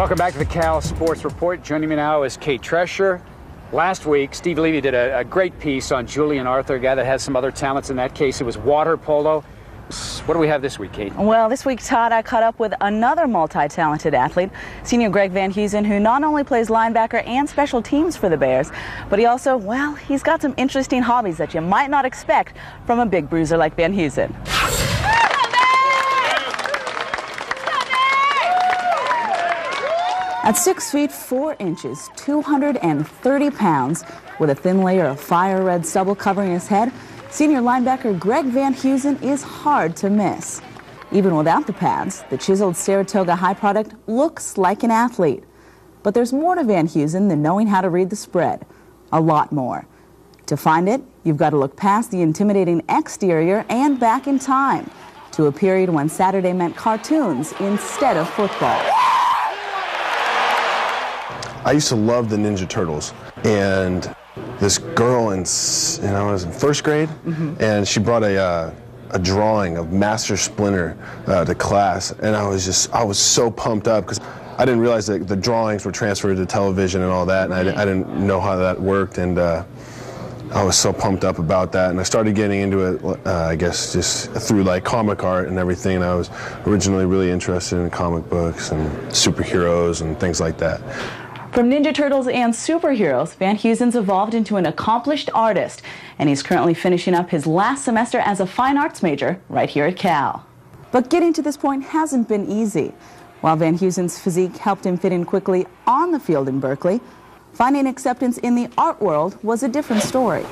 Welcome back to the Cal Sports Report. Joining me now is Kate Tresher. Last week, Steve Levy did a great piece on Julian Arthur, a guy that has some other talents. In that case, it was water polo. What do we have this week, Kate? Well, this week, Todd, I caught up with another multi-talented athlete, senior Greg Van Hoesen, who not only plays linebacker and special teams for the Bears, but he also, well, he's got some interesting hobbies that you might not expect from a big bruiser like Van Hoesen. At 6 feet 4 inches, 230 pounds, with a thin layer of fire red stubble covering his head, senior linebacker Greg Van Hoesen is hard to miss. Even without the pads, the chiseled Saratoga High product looks like an athlete. But there's more to Van Hoesen than knowing how to read the spread. A lot more. To find it, you've got to look past the intimidating exterior and back in time to a period when Saturday meant cartoons instead of football. I used to love the Ninja Turtles, and this girl I was in first grade, and she brought a drawing of Master Splinter to class, and I was so pumped up because I didn't realize that the drawings were transferred to television and all that, and I didn't know how that worked, and I was so pumped up about that, and I started getting into it, I guess, just through like comic art and everything, and I was originally really interested in comic books and superheroes and things like that. From Ninja Turtles and superheroes, Van Hoesen's evolved into an accomplished artist, and he's currently finishing up his last semester as a fine arts major right here at Cal. But getting to this point hasn't been easy. While Van Hoesen's physique helped him fit in quickly on the field in Berkeley, finding acceptance in the art world was a different story.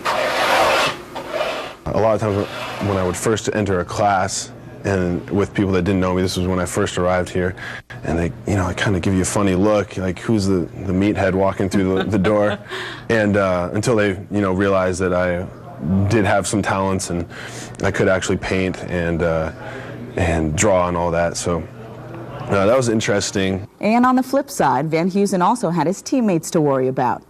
A lot of times when I would first enter a class, and with people that didn't know me, this was when I first arrived here, and they kind of give you a funny look, like who's the meathead walking through the door, and until they realized that I did have some talents and I could actually paint and draw and all that, so that was interesting. And on the flip side, Van Hoesen also had his teammates to worry about.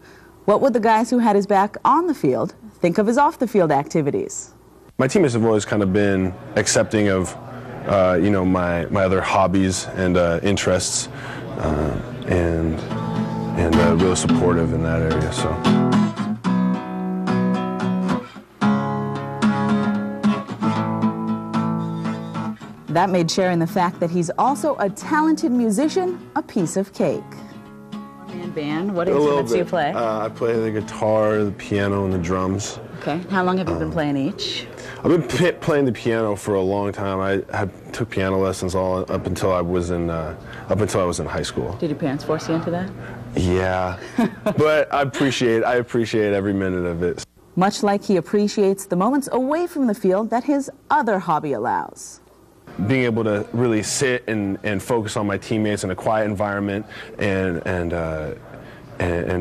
What would the guys who had his back on the field think of his off-the-field activities? My teammates have always kind of been accepting of, my other hobbies and interests, and really supportive in that area. So. That made sharing the fact that he's also a talented musician a piece of cake. And band, what instruments do you play? I play the guitar, the piano, and the drums. Okay. How long have you been playing each? I've been playing the piano for a long time. I took piano lessons up until I was in high school. Did your parents force you into that? Yeah, but I appreciate every minute of it. Much like he appreciates the moments away from the field that his other hobby allows. Being able to really sit and focus on my teammates in a quiet environment and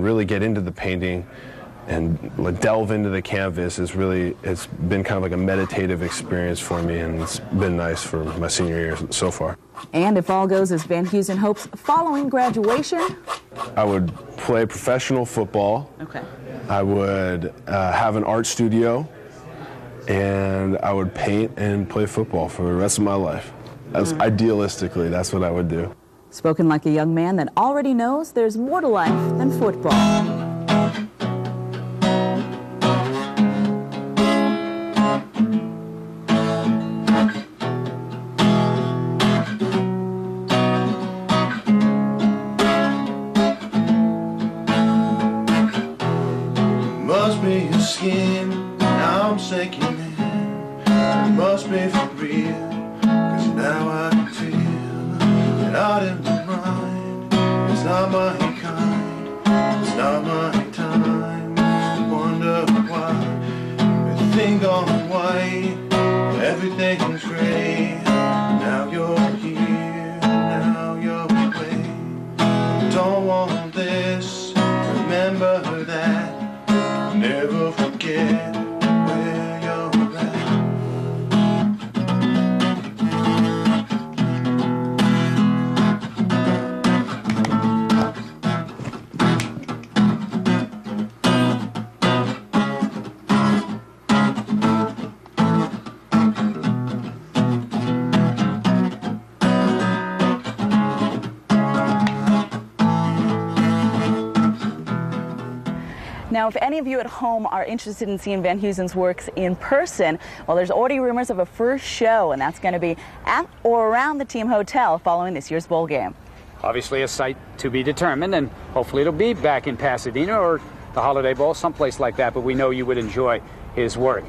really get into the painting and delve into the canvas it's been kind of like a meditative experience for me, and it's been nice for my senior year so far. And if all goes as Van Hoesen hopes following graduation, I would play professional football. Okay. I would have an art studio, and I would paint and play football for the rest of my life. Idealistically, that's what I would do. Spoken like a young man that already knows there's more to life than football. Must be your skin, now I'm sinking in. It must be for real, cause now I can feel that out in my mind. It's not my kind, it's not my time. I wonder why everything gone white, everything's gray. Now you're here, now you're away. Don't want this, remember that. Never forget where you're at. Now, if any of you at home are interested in seeing Van Heusen's works in person, well, there's already rumors of a first show, and that's going to be at or around the team hotel following this year's bowl game. Obviously a site to be determined, and hopefully it'll be back in Pasadena or the Holiday Bowl, someplace like that, but we know you would enjoy his work.